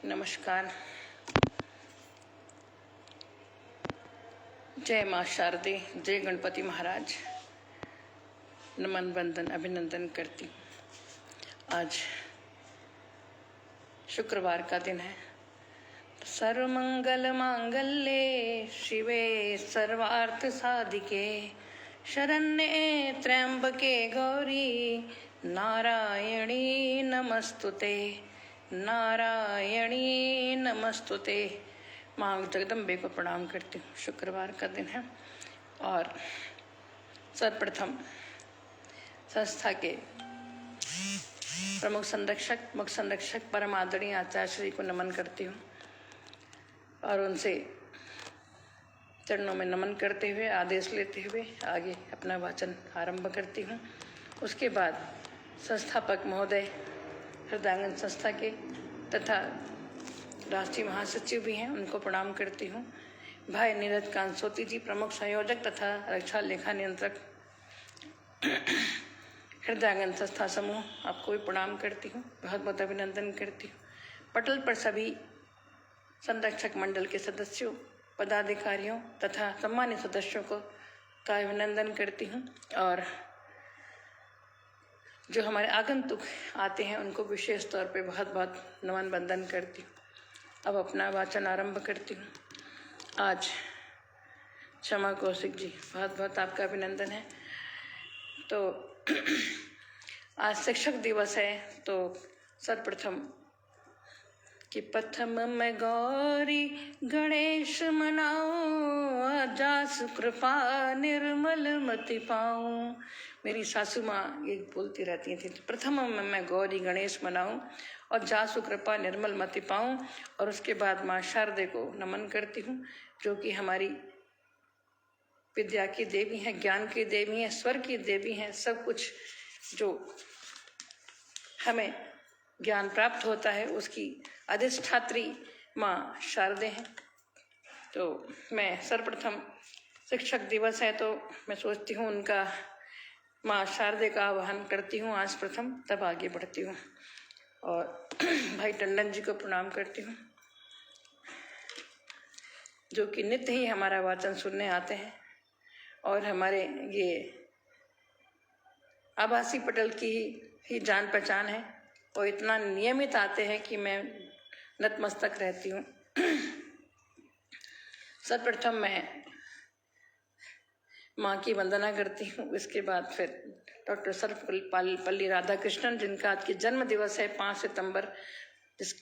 नमस्कार। जय माँ शारदे, जय गणपति महाराज। नमन वंदन अभिनंदन करती हूँ। आज शुक्रवार का दिन है। सर्वमंगल मांगल्ये शिवे सर्वार्थ साधिके शरण्ये त्र्यंबके गौरी नारायणी नमस्तुते, नारायणी नमस्तुते। माँ जगदम्बे को प्रणाम करती हूँ। शुक्रवार का दिन है और सर्वप्रथम संस्था के प्रमुख संरक्षक मुख्य संरक्षक परम आदरणीय आचार्य श्री को नमन करती हूँ और उनसे चरणों में नमन करते हुए आदेश लेते हुए आगे अपना वाचन आरंभ करती हूँ। उसके बाद संस्थापक महोदय हृदयानंद संस्था के तथा राष्ट्रीय महासचिव भी हैं, उनको प्रणाम करती हूँ। भाई नीरज कांसोती जी प्रमुख संयोजक तथा रक्षा लेखा नियंत्रक हृदयानंद संस्था समूह, आपको भी प्रणाम करती हूँ, बहुत बहुत अभिनंदन करती हूँ। पटल पर सभी संरक्षक मंडल के सदस्यों, पदाधिकारियों तथा सम्मानित सदस्यों को का अभिनंदन करती हूँ और जो हमारे आगंतुक आते हैं उनको विशेष तौर पे बहुत बहुत नमन वंदन करती हूँ। अब अपना वाचन आरंभ करती हूँ। आज क्षमा कौशिक जी, बहुत बहुत आपका अभिनंदन है। तो आज शिक्षक दिवस है, तो सर्वप्रथम कि प्रथम मैं गौरी गणेश मनाऊं, जासु कृपा निर्मल मति पाऊं। मेरी सासू माँ ये बोलती रहती थी, प्रथम मैं गौरी गणेश मनाऊं और जासु कृपा निर्मल मति पाऊं। और उसके बाद माँ शारदे को नमन करती हूँ, जो कि हमारी विद्या की देवी हैं, ज्ञान की देवी हैं, स्वर की देवी हैं। सब कुछ जो हमें ज्ञान प्राप्त होता है उसकी अधिष्ठात्री माँ शारदे हैं। तो मैं सर्वप्रथम शिक्षक दिवस है तो मैं सोचती हूँ उनका माँ शारदे का आह्वान करती हूँ आज प्रथम, तब आगे बढ़ती हूँ। और भाई टंडन जी को प्रणाम करती हूँ, जो कि नित्य ही हमारा वाचन सुनने आते हैं और हमारे ये आभासी पटल की ही जान पहचान है और इतना नियमित आते हैं कि मैं नतमस्तक रहती हूँ। सर्वप्रथम मैं माँ की वंदना करती हूँ। इसके बाद फिर डॉक्टर सर्वपल्ली राधाकृष्णन, जिनका आज के जन्म दिवस है 5 सितंबर, जिस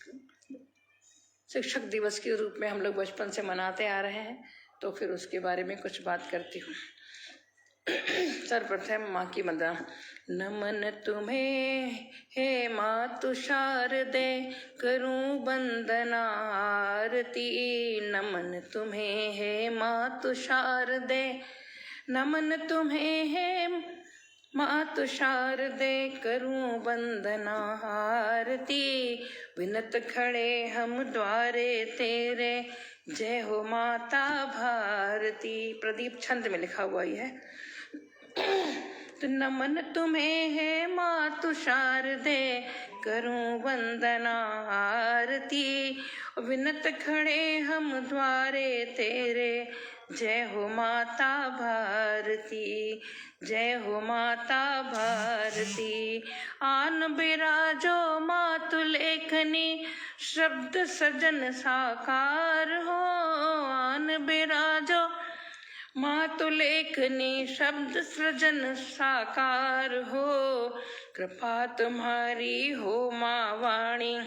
शिक्षक दिवस के रूप में हम लोग बचपन से मनाते आ रहे हैं, तो फिर उसके बारे में कुछ बात करती हूँ। सर्वप्रथम माँ की वंदना। नमन तुम्हें हे मातु शारदे, करूं वंदना आरती। नमन तुम्हें हे मातु शारदे, नमन तुम्हें हे मातु शारदे, करूं वंदना आरती। विनत खड़े हम द्वारे तेरे, जय हो माता भारती। प्रदीप छंद में लिखा हुआ ही है। तो नमन तुम्हें है मातु शारदे, करूं वंदना आरती। विनत खड़े हम द्वारे तेरे, जय हो माता भारती, जय हो माता भारती। आन बिराजो मातु लेखनी, शब्द सजन साकार हो। आन बिराजो मातु लेखनी, शब्द सृजन साकार हो। कृपा तुम्हारी हो माँ वाणी,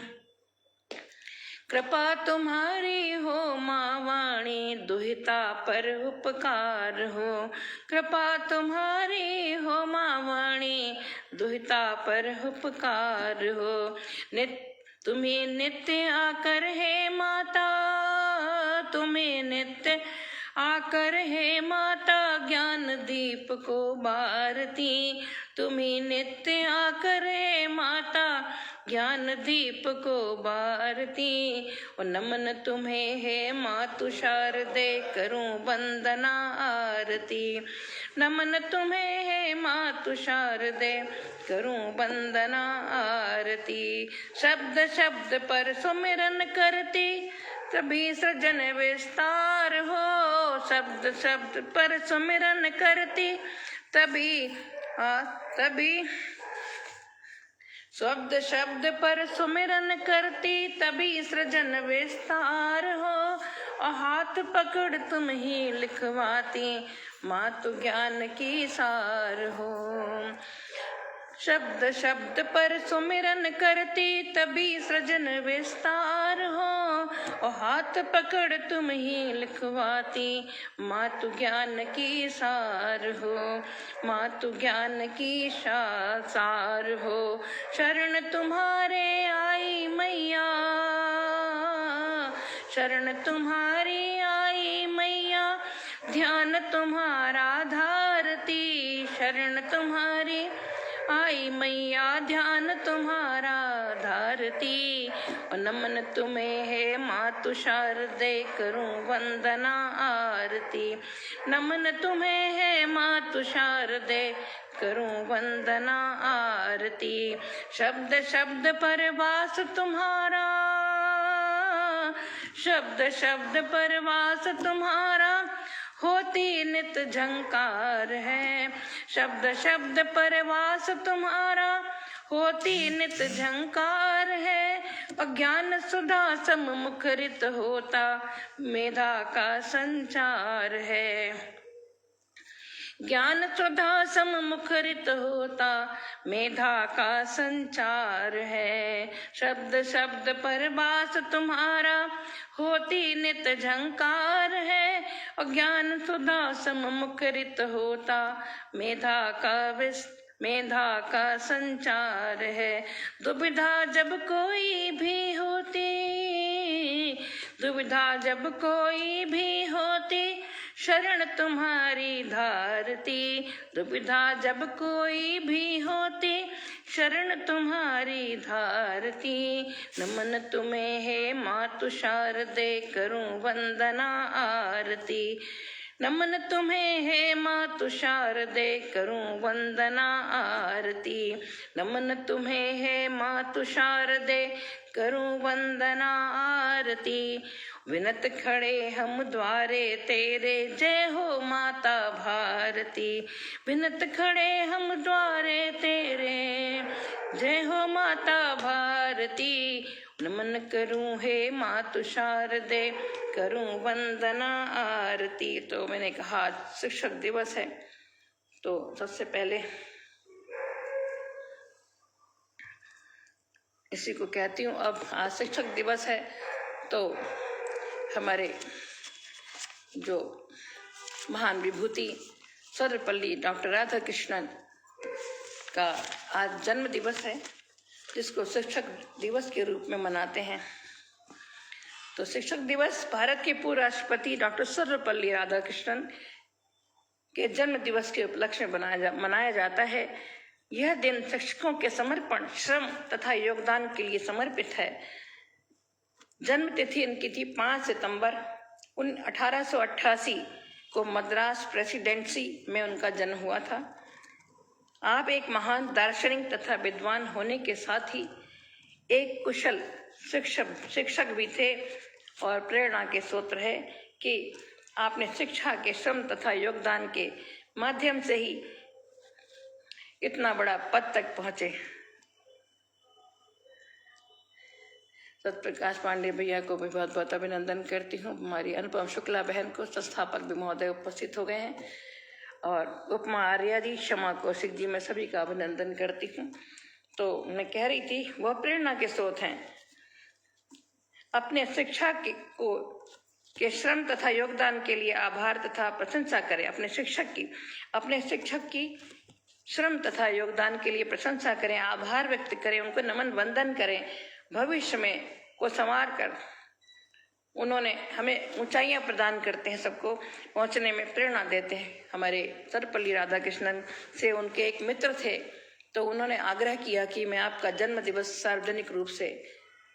कृपा तुम्हारी हो माँ वाणी, दुहिता पर उपकार हो। कृपा तुम्हारी हो माँ वाणी, दुहिता पर उपकार हो। तुम्हें नित्य आकर हे माता, तुम्हें नित्य आकर हे माता, ज्ञान दीप को बारती। तुम्हें नित्य आकर हे माता, ज्ञान दीप को बारती। और नमन तुम्हें है मातु शारदे, करूं वंदना आरती। नमन तुम्हें है मातु शारदे, करूं वंदना आरती। शब्द शब्द पर सुमिरन करती, तभी सृजन विस्तार हो। शब्द शब्द पर सुमिरन करती, तभी शब्द शब्द पर सुमिरन करती, तभी सृजन विस्तार हो। और हाथ पकड़ तुम ही लिखवाती, मातु ज्ञान की सार हो। शब्द शब्द पर सुमिरन करती, तभी सृजन विस्तार हो। और हाथ पकड़ तुम ही लिखवाती, मातु ज्ञान की सार हो। मातु ज्ञान की सार हो। शरण तुम्हारे आई मैया, शरण तुम्हारी आई मैया, ध्यान तुम्हारा धारती। शरण तुम्हारी आई मैया, ध्यान तुम्हारा धारती। और नमन तुम्हें है मातु शारदे, करूं वंदना आरती। नमन तुम्हें है मातु शारदे, करूं वंदना आरती। शब्द शब्द पर वास तुम्हारा, शब्द शब्द पर वास तुम्हारा, होती नित झंकार है। शब्द शब्द पर वास तुम्हारा, होती नित झंकार है। अज्ञान सुधा सम मुखरित होता, मेधा का संचार है। ज्ञान सुधा सम मुखरित होता, मेधा का संचार है। शब्द शब्द पर वास तुम्हारा, होती नित झंकार है। और ज्ञान सुधा सम मुखरित होता, मेधा का संचार है। दुविधा जब कोई भी होती, दुविधा जब कोई भी होती, शरण तुम्हारी धारती। दुविधा जब कोई भी होती, शरण तुम्हारी धारती। नमन तुम्हें है मातु शारदे, करूं वंदना आरती। नमन तुम्हें है मातु शारदे, करूं वंदना आरती। नमन तुम्हें है मातु शारदे, करूं वंदना आरती। विनत खड़े हम द्वारे तेरे, जय हो माता भारती। विनत खड़े हम द्वारे तेरे, जय हो माता भारती। नमन करूं हे मातु शारदे, करूं वंदना आरती। तो मैंने कहा आज शिक्षक दिवस है, तो सबसे पहले इसी को कहती हूँ। अब आज शिक्षक दिवस है, तो हमारे जो महान विभूति सर्वपल्ली डॉक्टर राधा कृष्णन का आज जन्म दिवस है, जिसको शिक्षक दिवस के रूप में मनाते हैं। तो शिक्षक दिवस भारत के पूर्व राष्ट्रपति डॉक्टर सर्वपल्ली राधाकृष्णन के जन्म दिवस के उपलक्ष्य में मनाया जाता है। यह दिन शिक्षकों के समर्पण, श्रम तथा योगदान के लिए समर्पित है। जन्म तिथि इनकी थी 5 सितंबर 1888 को मद्रास प्रेसिडेंसी में उनका जन्म हुआ था। आप एक महान दार्शनिक तथा विद्वान होने के साथ ही एक कुशल शिक्षक भी थे, और प्रेरणा के स्रोत है कि आपने शिक्षा के श्रम तथा योगदान के माध्यम से ही इतना बड़ा पद तक पहुंचे। सत्यप्रकाश पांडे भैया को भी बहुत बहुत अभिनंदन करती हूँ। हमारी अनुपम शुक्ला बहन को संस्थापक भी महोदय उपस्थित हो गए हैं, और उपमा आर्या जी, क्षमा कौशिक जी, मैं सभी का अभिनंदन करती हूँ। तो मैं कह रही थी, वह प्रेरणा के स्रोत हैं। अपने शिक्षा के श्रम तथा योगदान के लिए आभार तथा प्रशंसा करें। अपने शिक्षक की श्रम तथा योगदान के लिए प्रशंसा करें, आभार व्यक्त करें, उनको नमन वंदन करें। भविष्य में को संवार कर उन्होंने हमें ऊंचाइयां प्रदान करते हैं, सबको पहुंचने में प्रेरणा देते हैं। हमारे सर्वपल्ली राधाकृष्णन से उनके एक मित्र थे, तो उन्होंने आग्रह किया कि मैं आपका जन्म दिवस सार्वजनिक रूप से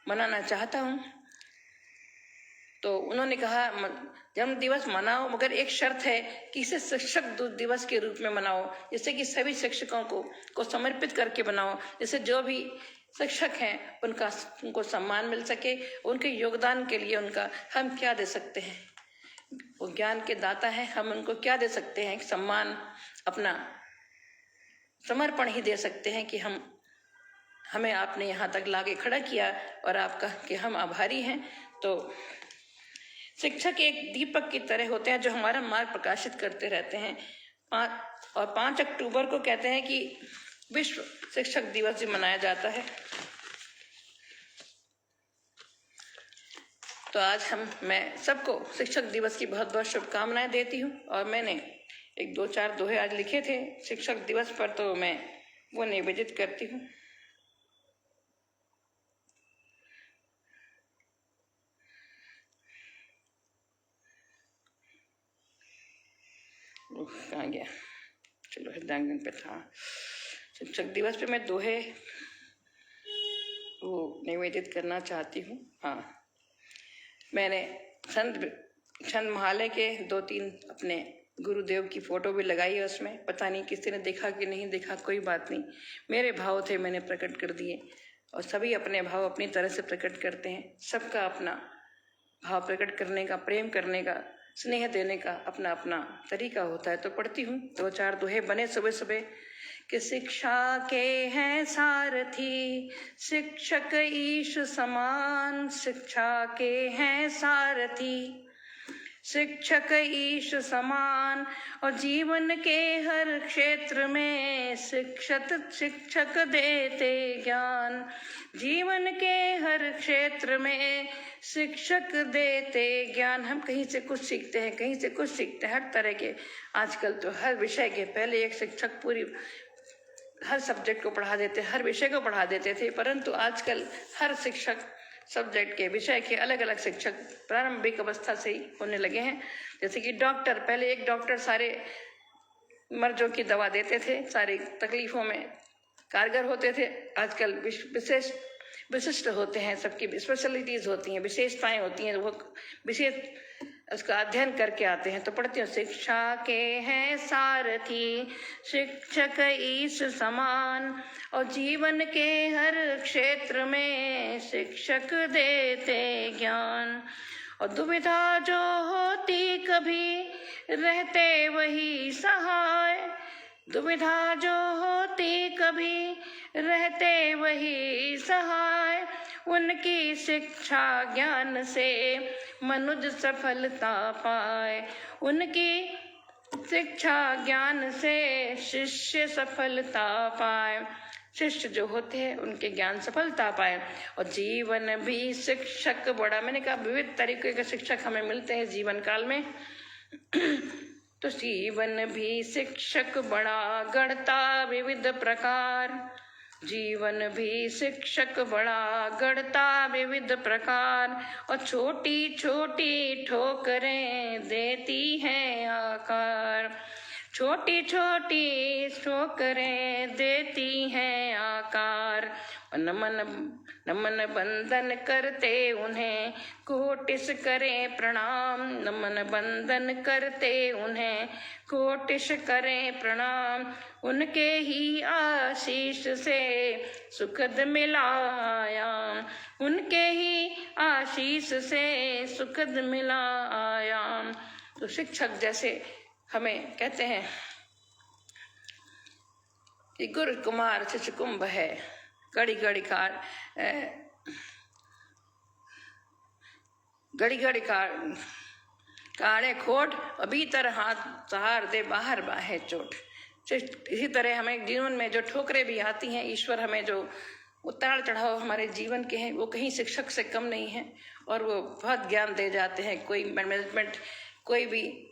मनाना चाहता हूँ। तो उन्होंने कहा जन्म दिवस मनाओ, मगर एक शर्त है कि इसे शिक्षक दिवस के रूप में मनाओ, जिससे कि सभी शिक्षकों को समर्पित करके बनाओ, जिससे जो भी शिक्षक हैं उनको सम्मान मिल सके। उनके योगदान के लिए उनका हम क्या दे सकते हैं, वो ज्ञान के दाता हैं, हम उनको क्या दे सकते हैं, सम्मान, अपना समर्पण ही दे सकते हैं कि हमें आपने यहाँ तक लाके खड़ा किया और आपका कि हम आभारी हैं। तो शिक्षक एक दीपक की तरह होते हैं जो हमारा मार्ग प्रकाशित करते रहते हैं। 5 अक्टूबर को कहते हैं कि विश्व शिक्षक दिवस भी मनाया जाता है। तो आज मैं सबको शिक्षक दिवस की बहुत बहुत शुभकामनाएं देती हूँ। और मैंने 1-2-4 दोहे आज लिखे थे शिक्षक दिवस पर, तो मैं वो निवेदित करती हूँ। कहाँ गया, चलो हृदयांगन पे था। शिक्षक दिवस पे मैं दोहे वो निवेदित करना चाहती हूँ। हाँ, मैंने छंद महालय के 2-3 अपने गुरुदेव की फोटो भी लगाई है उसमें। पता नहीं किसी ने देखा कि नहीं देखा, कोई बात नहीं, मेरे भाव थे, मैंने प्रकट कर दिए। और सभी अपने भाव अपनी तरह से प्रकट करते हैं। सबका अपना भाव प्रकट करने का, प्रेम करने का, स्नेह देने का अपना अपना तरीका होता है। तो पढ़ती हूँ 2-4 दोहे बने सुबह सुबह कि शिक्षा के हैं सारथी शिक्षक ईश समान, शिक्षा के हैं सारथी शिक्षक ईश समान, और जीवन के हर क्षेत्र में शिक्षक देते ज्ञान, जीवन के हर क्षेत्र में शिक्षक देते ज्ञान। हम कहीं से कुछ सीखते हैं, कहीं से कुछ सीखते हैं, हर तरह के। आजकल तो हर विषय के पहले एक शिक्षक पूरी हर सब्जेक्ट को पढ़ा देते, हर विषय को पढ़ा देते थे, परंतु आजकल हर शिक्षक सब्जेक्ट के विषय के अलग अलग शिक्षक प्रारंभिक अवस्था से ही होने लगे हैं। जैसे कि डॉक्टर, पहले एक डॉक्टर सारे मर्जों की दवा देते थे, सारी तकलीफों में कारगर होते थे। आजकल विशिष्ट होते हैं, सबकी स्पेशलिटीज होती हैं, विशेषताएं होती हैं, वो विशेष उसका अध्ययन करके आते हैं। तो पढ़ती हूँ, शिक्षा के हैं सारथी शिक्षक ईश समान, और जीवन के हर क्षेत्र में शिक्षक देते ज्ञान, और दुविधा जो होती कभी रहते वही सहाय, दुविधा जो होती कभी रहते वही सहाय, उनकी शिक्षा ज्ञान से मनुज सफलता पाए, उनकी शिक्षा ज्ञान से शिष्य सफलता पाए, शिष्य जो होते हैं उनके ज्ञान सफलता पाए। और जीवन भी शिक्षक बड़ा, मैंने कहा विविध तरीके के शिक्षक हमें मिलते हैं जीवन काल में। तो जीवन भी शिक्षक बड़ा गढ़ता विविध प्रकार, जीवन भी शिक्षक बड़ा गढ़ता विविध प्रकार, और छोटी छोटी ठोकरें देती हैं आकार, छोटी छोटी ठोकरें देती हैं आकार। नमन बंदन करते उन्हें कोटिस करें प्रणाम, नमन बंदन करते उन्हें कोटिस करें प्रणाम, उनके ही आशीष से सुखद मिला आयाम, उनके ही आशीष से सुखद मिला आयाम। तो शिक्षक जैसे हमें कहते हैं कि गुरु कुमार शिष्य कुंभ है, घड़ी घड़ी काढ़े खोट, और भीतर हाथ सहार दे बाहर बाहे चोट। इसी तरह हमें जीवन में जो ठोकरें भी आती हैं, ईश्वर हमें जो उतार चढ़ाव हमारे जीवन के हैं वो कहीं शिक्षक से कम नहीं है, और वो बहुत ज्ञान दे जाते हैं। कोई मैनेजमेंट, कोई भी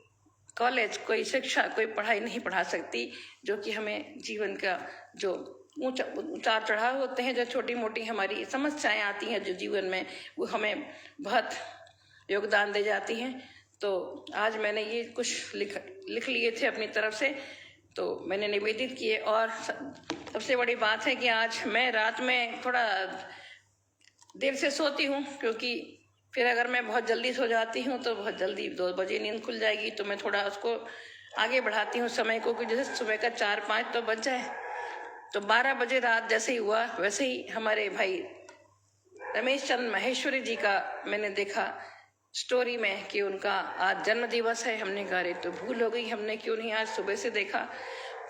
कॉलेज, कोई शिक्षा, कोई पढ़ाई नहीं पढ़ा सकती जो कि हमें जीवन का जो उतार चढ़ाव होते हैं, जो छोटी मोटी हमारी समस्याएं आती हैं जो जीवन में, वो हमें बहुत योगदान दे जाती हैं। तो आज मैंने ये कुछ लिख लिए थे अपनी तरफ से। तो मैंने निवेदित किए। और सबसे बड़ी बात है कि आज मैं रात में थोड़ा देर से सोती हूँ, क्योंकि फिर अगर मैं बहुत जल्दी सो जाती हूँ तो बहुत जल्दी 2 बजे नींद खुल जाएगी, तो मैं थोड़ा उसको आगे बढ़ाती हूँ समय को, कि जैसे सुबह का 4-5 तो बज जाए। तो 12 बजे रात जैसे ही हुआ, वैसे ही हमारे भाई रमेश चंद्र माहेश्वरी जी का मैंने देखा स्टोरी में कि उनका आज जन्म दिवस है। हमने कहा अरे तो भूल हो गई, हमने क्यों नहीं आज सुबह से देखा।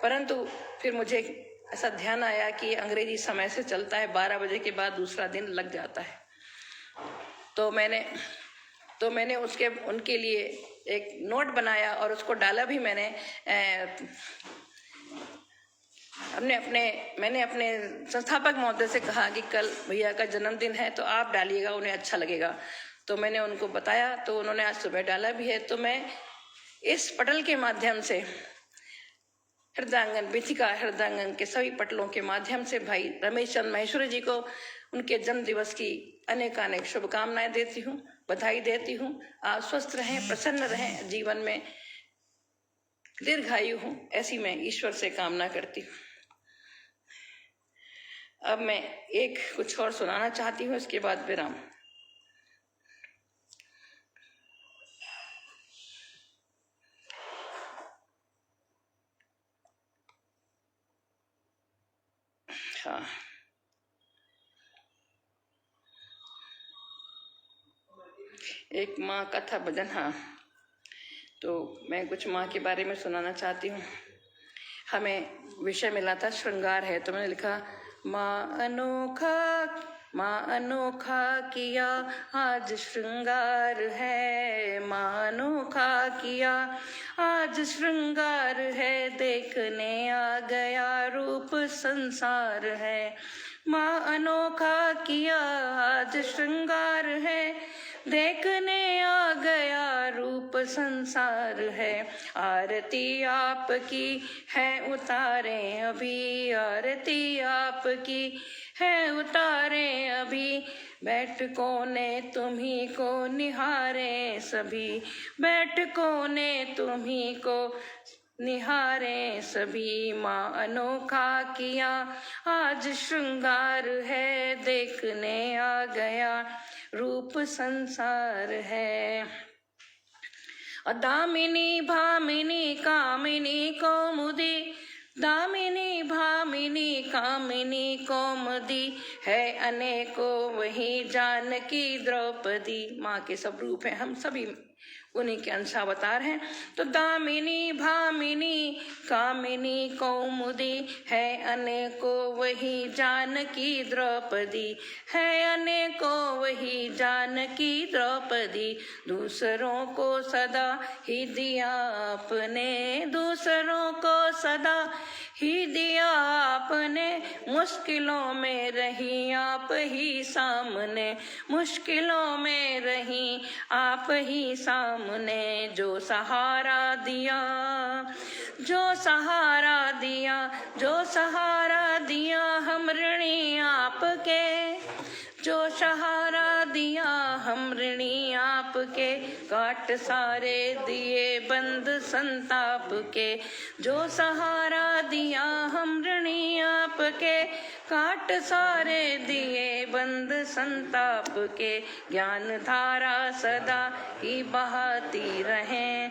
परंतु फिर मुझे ऐसा ध्यान आया कि अंग्रेजी समय से चलता है, 12 बजे के बाद दूसरा दिन लग जाता है। तो मैंने उनके लिए एक नोट बनाया और उसको डाला भी मैंने। मैंने अपने संस्थापक महोदय से कहा कि कल भैया का जन्मदिन है, तो आप डालिएगा, उन्हें अच्छा लगेगा। तो मैंने उनको बताया, तो उन्होंने आज सुबह डाला भी है। तो मैं इस पटल के माध्यम से हृदयाङ्गन विथिका हृदयाङ्गन के सभी पटलों के माध्यम से भाई रमेश चंद्र माहेश्वरी जी को उनके जन्म दिवस की अनेकानेक शुभकामनाएं देती हूँ, बधाई देती हूँ। आप स्वस्थ रहें, प्रसन्न रहें, जीवन में दीर्घायु हूँ, ऐसी मैं ईश्वर से कामना करती हूँ। अब मैं एक कुछ और सुनाना चाहती हूँ, इसके बाद विराम। हाँ, एक माँ कथा भजन। हाँ, तो मैं कुछ माँ के बारे में सुनाना चाहती हूँ। हमें विषय मिला था श्रृंगार है, तो मैंने लिखा माँ अनोखा किया आज श्रृंगार है, माँ अनोखा किया आज श्रृंगार है, देखने आ गया रूप संसार है। माँ अनोखा किया आज श्रृंगार है, देखने आ गया रूप संसार है। आरती आपकी है उतारे अभी, आरती आपकी है उतारे अभी, बैठकों ने तुम्ही को निहारे सभी, बैठकों ने तुम्ही को निहारे सभी। माँ अनोखा किया आज श्रृंगार है, देखने आ गया रूप संसार है। दामिनी भामिनी कामिनी कौमुदी, दामिनी भामिनी कामिनी कौमुदी, है अनेकों वही जानकी द्रौपदी। माँ के सब रूप हैं, हम सभी उन्हीं के अंश अवतार हैं। तो दामिनी भामिनी कामिनी कौमुदी, है अनेकों वही जानकी द्रौपदी, है अनेकों वही जानकी द्रौपदी। दूसरों को सदा ही दिया आपने, दूसरों को सदा ही दिया आपने, मुश्किलों में रही आप ही सामने, मुश्किलों में रही आप ही सामने। जो सहारा दिया, जो सहारा दिया, जो सहारा दिया हम ऋणी आपके, जो सहारा दिया हम ऋणी आपके, काट सारे दिए बंद संताप के। जो सहारा दिया हम ऋणी आपके, काट सारे दिए बंद संताप के। ज्ञान धारा सदा ही बहाती रहे,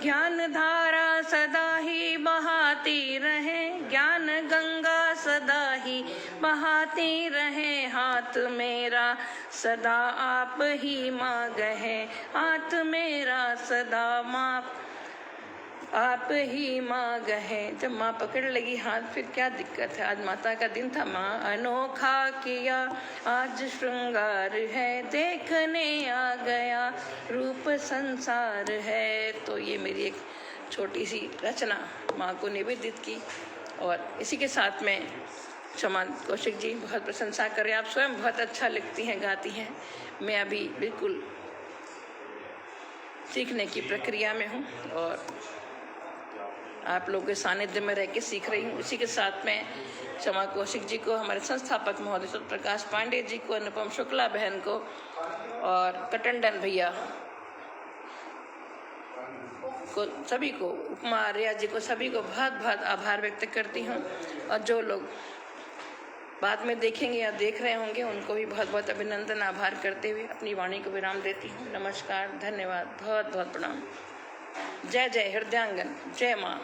ज्ञान धारा सदा ही बहाती रहे, ज्ञान गंगा सदा ही बहाती रहे। हाथ मेरा सदा आप ही मांग है, हाथ मेरा सदा माँ आप ही मांग है। जब माँ पकड़ लगी हाथ, फिर क्या दिक्कत है। आज माता का दिन था। माँ अनोखा किया आज श्रृंगार है, देखने आ गया रूप संसार है। तो ये मेरी एक छोटी सी रचना माँ को निवेदित की। और इसी के साथ में क्षमा कौशिक जी बहुत प्रशंसा कर रहे हैं, आप स्वयं बहुत अच्छा लिखती हैं, गाती हैं। मैं अभी बिल्कुल सीखने की प्रक्रिया में हूँ और आप लोगों के सानिध्य में रह के सीख रही हूँ। इसी के साथ में क्षमा कौशिक जी को, हमारे संस्थापक महोदय प्रकाश पांडे जी को, अनुपम शुक्ला बहन को और कटंडन भैया को, सभी को, उपमा आर्या जी को, सभी को बहुत बहुत आभार व्यक्त करती हूँ। और जो लोग बाद में देखेंगे या देख रहे होंगे उनको भी बहुत बहुत अभिनंदन, आभार करते हुए अपनी वाणी को विराम देती हूँ। नमस्कार, धन्यवाद, बहुत बहुत प्रणाम। जय जय हृदयांगन, जय माँ।